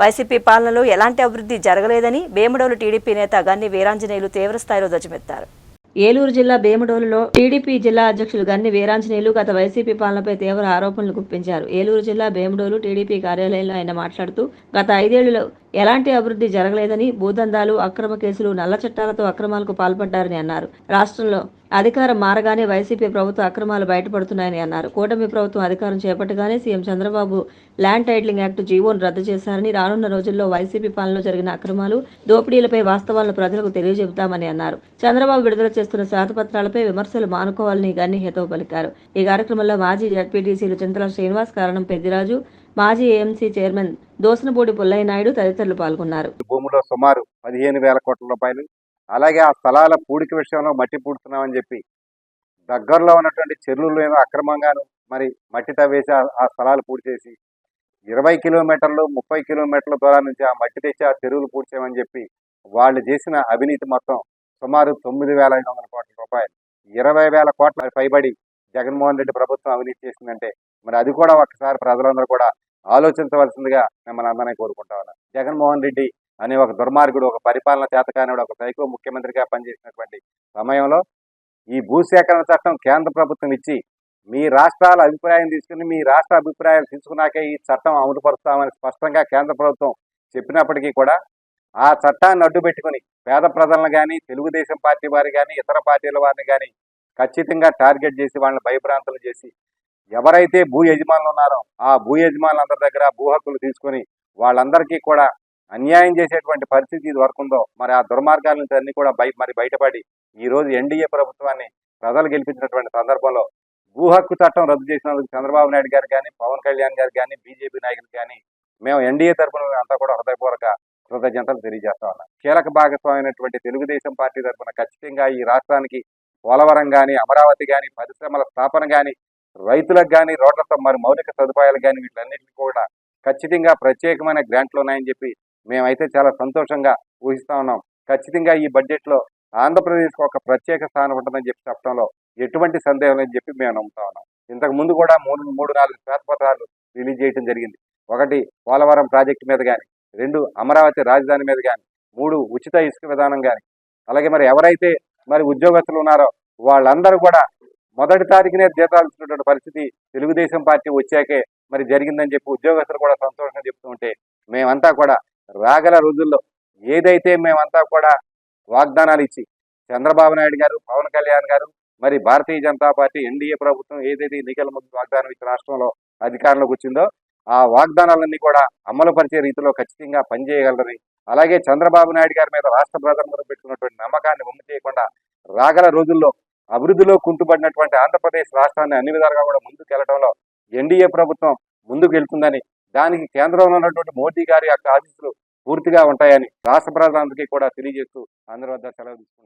YCP పాలనలో ఎలాంటి అభివృద్ధి జరగలేదని బేముడోలు టీడీపీ నేత గన్ని వీరాంజనేయులు తీవ్రస్థాయిలో ధ్వజమెత్తారు. ఏలూరు జిల్లా బేముడోలులో టీడీపీ జిల్లా అధ్యక్షులు గన్ని వీరాంజనేయులు గత వైసీపీ పాలనపై తీవ్ర ఆరోపణలు గుప్పించారు. ఏలూరు జిల్లా బేముడోలు టీడీపీ కార్యాలయంలో ఆయన మాట్లాడుతూ గత 5 ఏళ్లలో ఎలాంటి అభివృద్ధి జరగలేదని, భూదందాలు, అక్రమ కేసులు, నల్ల చట్టాలతో అక్రమాలకు పాల్పడ్డారని అన్నారు. రాష్ట్రంలో అధికారం మారగానే వైసీపీ ప్రభుత్వ అక్రమాలు బయటపడుతున్నాయని అన్నారు. కూటమి ప్రభుత్వం అధికారం చేపట్టగానే CM Chandrababu land titling act జీవోను రద్దు చేశారని, రానున్న రోజుల్లో వైసీపీ పాలనలో జరిగిన అక్రమాలు, దోపిడీలపై వాస్తవాలను ప్రజలకు తెలియజెబుతామని అన్నారు. చంద్రబాబు విడుదల చేస్తున్న శ్వేతపత్రాలపై విమర్శలు మానుకోవాలని గన్ని హితవు పలికారు. ఈ కార్యక్రమంలో మాజీ జడ్పీటీసీలు చింతల శ్రీనివాస్, కారణం పెద్దిరాజు, మాజీ ఏఎంసీ చైర్మన్ దోసనపూడి పుల్లయ్య నాయుడు తదితరులు పాల్గొన్నారు. భూమిలో సుమారు 15,000 కోట్ల రూపాయలు, అలాగే ఆ స్థలాల పూడిక విషయంలో మట్టి పూడుతున్నామని చెప్పి దగ్గరలో ఉన్నటువంటి చెరువులు అక్రమంగాను మరి మట్టి తవ్వేసి ఆ స్థలాలు పూడి చేసి 20 కిలోమీటర్లు 30 కిలోమీటర్ల దూరం నుంచి ఆ మట్టి తెచ్చి ఆ చెరువులు పూడ్చామని చెప్పి వాళ్ళు చేసిన అవినీతి మొత్తం సుమారు 9,500 కోట్ల రూపాయలు. 20,000 కోట్ల పైబడి జగన్మోహన్ రెడ్డి ప్రభుత్వం అవినీతి చేసిందంటే మరి అది కూడా ఒక్కసారి ప్రజలందరూ కూడా ఆలోచించవలసిందిగా మిమ్మల్ని అందరినీ కోరుకుంటా ఉన్నాను. జగన్మోహన్ రెడ్డి అనే ఒక దుర్మార్గుడు, ఒక పరిపాలన చేతకానుడు, ఒక సైకో ముఖ్యమంత్రిగా పనిచేసినటువంటి సమయంలో ఈ భూసేకరణ చట్టం కేంద్ర ప్రభుత్వం ఇచ్చి మీ రాష్ట్రాల అభిప్రాయం తీసుకుని మీ రాష్ట్ర అభిప్రాయాలు తీసుకున్నాకే ఈ చట్టం అమలుపరుస్తామని స్పష్టంగా కేంద్ర ప్రభుత్వం చెప్పినప్పటికీ కూడా ఆ చట్టాన్ని అడ్డు పెట్టుకుని పేద ప్రజలను కానీ, తెలుగుదేశం పార్టీ వారు కానీ, ఇతర పార్టీల వారిని కానీ ఖచ్చితంగా టార్గెట్ చేసి వాళ్ళని భయభ్రాంతులు చేసి ఎవరైతే భూ యజమానులు ఉన్నారో ఆ భూ యజమానులందరి దగ్గర భూ హక్కులు తీసుకొని వాళ్ళందరికీ కూడా అన్యాయం చేసేటువంటి పరిస్థితి ఇది వరకు ఉందో మరి ఆ దుర్మార్గాల నుంచి అన్ని కూడా బయటపడి ఈ రోజు ఎన్డీఏ ప్రభుత్వాన్ని ప్రజలు గెలిపించినటువంటి సందర్భంలో భూ హక్కు చట్టం రద్దు చేసినందుకు చంద్రబాబు నాయుడు గారు కానీ, పవన్ కళ్యాణ్ గారు కానీ, బీజేపీ నాయకులు కానీ మేము ఎన్డీఏ తరఫున అంతా కూడా హృదయపూర్వక కృతజ్ఞతలు తెలియజేస్తా ఉన్నాం. కీలక భాగస్వామైనటువంటి తెలుగుదేశం పార్టీ తరఫున ఖచ్చితంగా ఈ రాష్ట్రానికి పోలవరం కానీ, అమరావతి కానీ, పరిశ్రమల స్థాపన కానీ, రైతులకు కానీ, రోడ్లతో మరి మౌలిక సదుపాయాలు కానీ వీటన్నిటికీ కూడా ఖచ్చితంగా ప్రత్యేకమైన గ్రాంట్లు ఉన్నాయని చెప్పి మేమైతే చాలా సంతోషంగా ఊహిస్తా ఉన్నాం. ఖచ్చితంగా ఈ బడ్జెట్లో ఆంధ్రప్రదేశ్కి ఒక ప్రత్యేక స్థానం ఉంటుందని చెప్పి చెప్పడంలో ఎటువంటి సందేహం లేదని చెప్పి మేము నమ్ముతా ఉన్నాం. ఇంతకు ముందు కూడా 3-4 శ్వేతపత్రాలు రిలీజ్ చేయడం జరిగింది. 1 పోలవరం ప్రాజెక్టు మీద కానీ, 2 అమరావతి రాజధాని మీద కానీ, 3 ఉచిత ఇసుక విధానం కానీ, అలాగే మరి ఎవరైతే మరి ఉద్యోగస్తులు ఉన్నారో వాళ్ళందరూ కూడా మొదటి తారీఖునే జీతాలు ఇచ్చినటువంటి పరిస్థితి తెలుగుదేశం పార్టీ వచ్చాకే మరి జరిగిందని చెప్పి ఉద్యోగస్తులు కూడా సంతోషంగా చెప్తూ ఉంటే మేమంతా కూడా రాగల రోజుల్లో ఏదైతే మేమంతా కూడా వాగ్దానాలు ఇచ్చి చంద్రబాబు నాయుడు గారు, పవన్ కళ్యాణ్ గారు, మరి భారతీయ జనతా పార్టీ ఎన్డీఏ ప్రభుత్వం ఏదైతే ఎన్నికల ముందు వాగ్దానం ఇచ్చి రాష్ట్రంలో అధికారంలోకి వచ్చిందో ఆ వాగ్దానాలన్నీ కూడా అమలు పరిచే రీతిలో ఖచ్చితంగా పనిచేయగలరని, అలాగే చంద్రబాబు నాయుడు గారి మీద రాష్ట్ర ప్రజలందరూ పెట్టుకున్నటువంటి నమ్మకాన్ని వమ్ము చేయకుండా రాగల రోజుల్లో అభివృద్ధిలో కుంటుపడినటువంటి ఆంధ్రప్రదేశ్ రాష్ట్రాన్ని అన్ని విధాలుగా కూడా ముందుకు వెళ్ళడంలో ఎన్డీఏ ప్రభుత్వం ముందుకు వెళ్తుందని, దానికి కేంద్రంలో ఉన్నటువంటి మోదీ గారి యొక్క ఆశీస్సులు పూర్తిగా ఉంటాయని రాష్ట్ర ప్రజలందరికీ కూడా తెలియజేస్తూ అందరి వద్ద సెలవు తీసుకుంటున్నాను.